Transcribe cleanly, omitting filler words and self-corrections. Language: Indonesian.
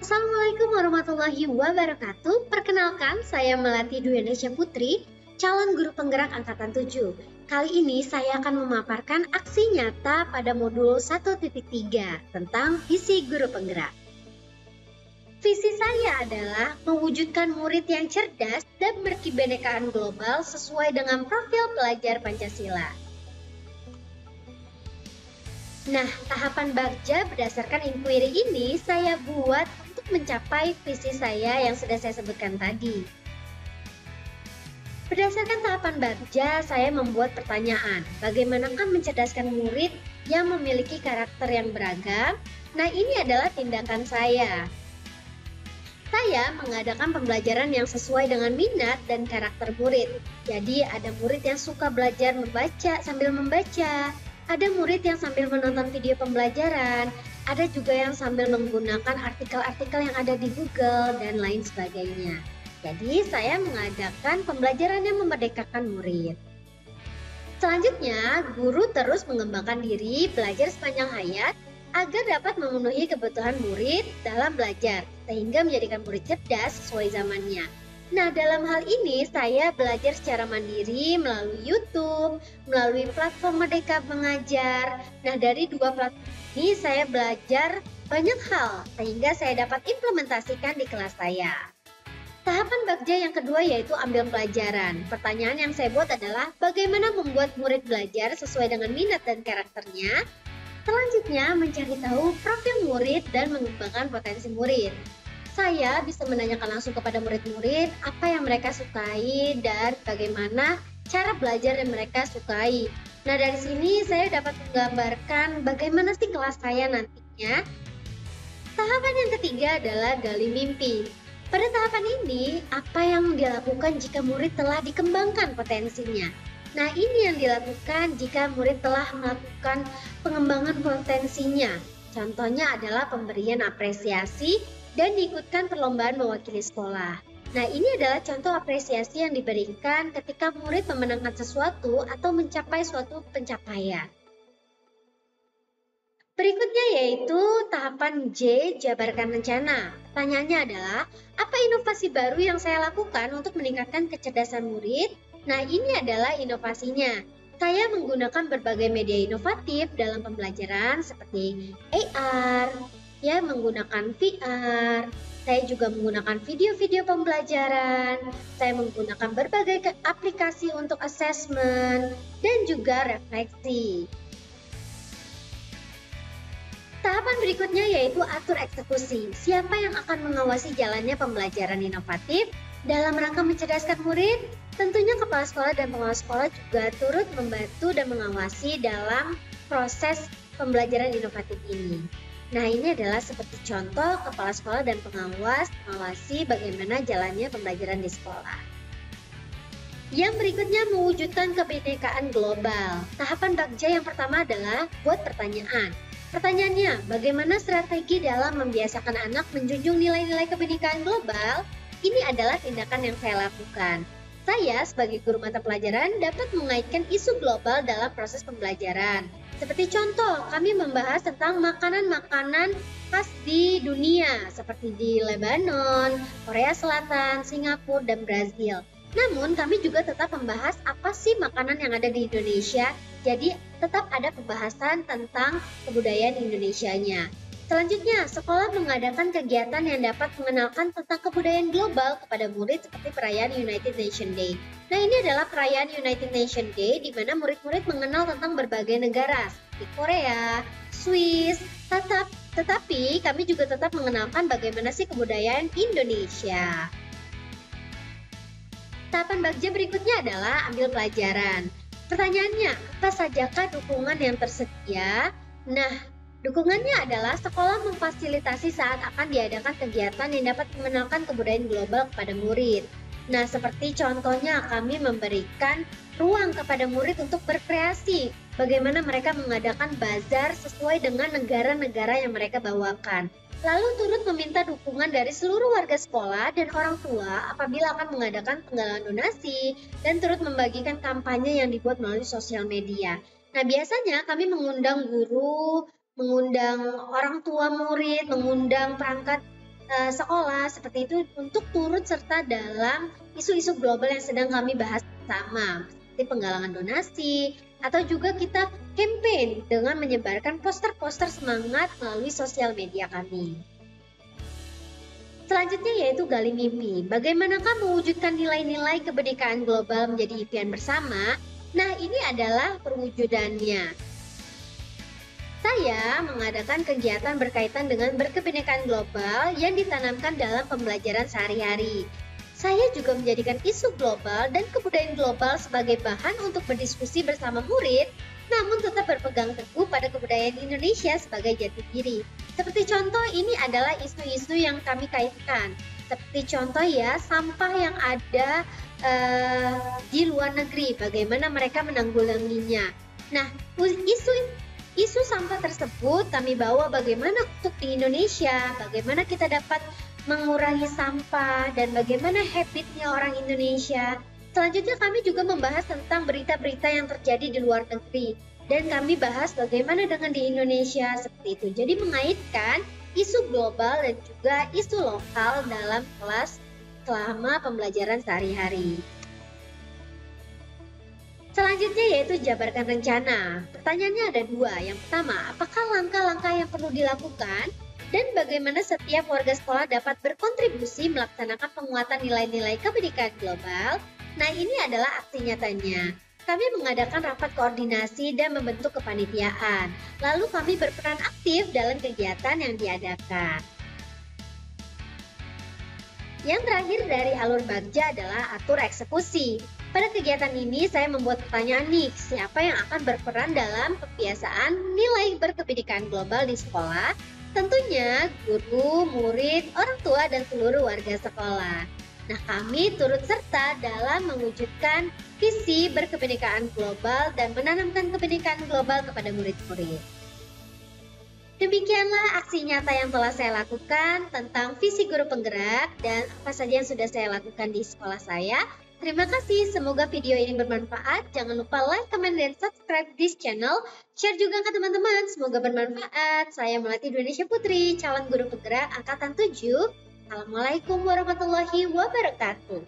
Assalamualaikum warahmatullahi wabarakatuh. Perkenalkan, saya Melati Dwi Putri, calon guru penggerak angkatan 7. Kali ini saya akan memaparkan aksi nyata pada modul 1.3 tentang visi guru penggerak. Visi saya adalah mewujudkan murid yang cerdas dan berkebinekaan global sesuai dengan profil pelajar Pancasila. Nah, tahapan Bagja berdasarkan inquiry ini saya buat untuk mencapai visi saya yang sudah saya sebutkan tadi. Berdasarkan tahapan Bagja, saya membuat pertanyaan, bagaimanakah mencerdaskan murid yang memiliki karakter yang beragam? Nah, ini adalah tindakan saya. Saya mengadakan pembelajaran yang sesuai dengan minat dan karakter murid. Jadi, ada murid yang suka belajar membaca sambil membaca. Ada murid yang sambil menonton video pembelajaran, ada juga yang sambil menggunakan artikel-artikel yang ada di Google, dan lain sebagainya. Jadi, saya mengadakan pembelajaran yang memerdekakan murid. Selanjutnya, guru terus mengembangkan diri belajar sepanjang hayat agar dapat memenuhi kebutuhan murid dalam belajar, sehingga menjadikan murid cerdas sesuai zamannya. Nah, dalam hal ini saya belajar secara mandiri melalui YouTube, melalui platform Merdeka Mengajar. Nah, dari dua platform ini saya belajar banyak hal sehingga saya dapat implementasikan di kelas saya. Tahapan Bagja yang kedua yaitu ambil pelajaran. Pertanyaan yang saya buat adalah bagaimana membuat murid belajar sesuai dengan minat dan karakternya. Selanjutnya, mencari tahu profil murid dan mengembangkan potensi murid. Saya bisa menanyakan langsung kepada murid-murid apa yang mereka sukai dan bagaimana cara belajar yang mereka sukai. Nah, dari sini saya dapat menggambarkan bagaimana sih kelas saya nantinya. Tahapan yang ketiga adalah gali mimpi. Pada tahapan ini, apa yang dilakukan jika murid telah dikembangkan potensinya? Nah, ini yang dilakukan jika murid telah melakukan pengembangan potensinya. Contohnya adalah pemberian apresiasi dan diikutkan perlombaan mewakili sekolah. Nah, ini adalah contoh apresiasi yang diberikan ketika murid memenangkan sesuatu atau mencapai suatu pencapaian. Berikutnya yaitu tahapan J, jabarkan rencana. Pertanyaannya adalah, apa inovasi baru yang saya lakukan untuk meningkatkan kecerdasan murid? Nah, ini adalah inovasinya. Saya menggunakan berbagai media inovatif dalam pembelajaran seperti AR, ya, menggunakan VR, saya juga menggunakan video-video pembelajaran, saya menggunakan berbagai aplikasi untuk assessment, dan juga refleksi. Tahapan berikutnya yaitu atur eksekusi. Siapa yang akan mengawasi jalannya pembelajaran inovatif dalam rangka mencerdaskan murid? Tentunya kepala sekolah dan pengawas sekolah juga turut membantu dan mengawasi dalam proses pembelajaran inovatif ini. Nah, ini adalah seperti contoh kepala sekolah dan pengawas mengawasi bagaimana jalannya pembelajaran di sekolah. Yang berikutnya mewujudkan kebinekaan global. Tahapan Bagja yang pertama adalah buat pertanyaan. Pertanyaannya, bagaimana strategi dalam membiasakan anak menjunjung nilai-nilai kebinekaan global? Ini adalah tindakan yang saya lakukan. Saya sebagai guru mata pelajaran dapat mengaitkan isu global dalam proses pembelajaran. Seperti contoh, kami membahas tentang makanan-makanan khas di dunia seperti di Lebanon, Korea Selatan, Singapura, dan Brazil. Namun kami juga tetap membahas apa sih makanan yang ada di Indonesia, jadi tetap ada pembahasan tentang kebudayaan Indonesianya. Selanjutnya, sekolah mengadakan kegiatan yang dapat mengenalkan tentang kebudayaan global kepada murid seperti perayaan United Nations Day. Nah, ini adalah perayaan United Nations Day di mana murid-murid mengenal tentang berbagai negara seperti Korea, Swiss, tetapi kami juga tetap mengenalkan bagaimana sih kebudayaan Indonesia. Tahapan Bagja berikutnya adalah ambil pelajaran. Pertanyaannya, apa sajakah dukungan yang tersedia? Nah, dukungannya adalah sekolah memfasilitasi saat akan diadakan kegiatan yang dapat mengenalkan kebudayaan global kepada murid. Nah, seperti contohnya kami memberikan ruang kepada murid untuk berkreasi. Bagaimana mereka mengadakan bazar sesuai dengan negara-negara yang mereka bawakan. Lalu turut meminta dukungan dari seluruh warga sekolah dan orang tua apabila akan mengadakan penggalangan donasi dan turut membagikan kampanye yang dibuat melalui sosial media. Nah, biasanya kami mengundang guru, mengundang orang tua murid, mengundang perangkat sekolah seperti itu untuk turut serta dalam isu-isu global yang sedang kami bahas bersama, seperti penggalangan donasi atau juga kita campaign dengan menyebarkan poster-poster semangat melalui sosial media kami. Selanjutnya yaitu gali mimpi. Bagaimanakah mewujudkan nilai-nilai kebinekaan global menjadi impian bersama? Nah, ini adalah perwujudannya. Saya mengadakan kegiatan berkaitan dengan berkebinekaan global yang ditanamkan dalam pembelajaran sehari-hari. Saya juga menjadikan isu global dan kebudayaan global sebagai bahan untuk berdiskusi bersama murid, namun tetap berpegang teguh pada kebudayaan Indonesia sebagai jati diri. Seperti contoh, ini adalah isu-isu yang kami kaitkan. Seperti contoh ya, sampah yang ada di luar negeri, bagaimana mereka menanggulanginya. Nah, isu sampah tersebut kami bawa bagaimana untuk di Indonesia, bagaimana kita dapat mengurangi sampah dan bagaimana habitnya orang Indonesia. Selanjutnya kami juga membahas tentang berita-berita yang terjadi di luar negeri dan kami bahas bagaimana dengan di Indonesia seperti itu. Jadi mengaitkan isu global dan juga isu lokal dalam kelas selama pembelajaran sehari-hari. Selanjutnya yaitu jabarkan rencana. Pertanyaannya ada dua. Yang pertama, apakah langkah-langkah yang perlu dilakukan dan bagaimana setiap warga sekolah dapat berkontribusi melaksanakan penguatan nilai-nilai kebinekaan global? Nah, ini adalah aksi nyatanya. Kami mengadakan rapat koordinasi dan membentuk kepanitiaan. Lalu kami berperan aktif dalam kegiatan yang diadakan. Yang terakhir dari alur bagja adalah atur eksekusi. Pada kegiatan ini saya membuat pertanyaan nih, siapa yang akan berperan dalam kebiasaan nilai berkebinekaan global di sekolah? Tentunya guru, murid, orang tua, dan seluruh warga sekolah. Nah, kami turut serta dalam mewujudkan visi berkebinekaan global dan menanamkan kebinekaan global kepada murid-murid. Demikianlah aksi nyata yang telah saya lakukan tentang visi guru penggerak dan apa saja yang sudah saya lakukan di sekolah saya. Terima kasih, semoga video ini bermanfaat. Jangan lupa like, comment, dan subscribe this channel. Share juga ke teman-teman, semoga bermanfaat. Saya Melati Indonesia Putri, calon guru penggerak angkatan 7. Assalamualaikum warahmatullahi wabarakatuh.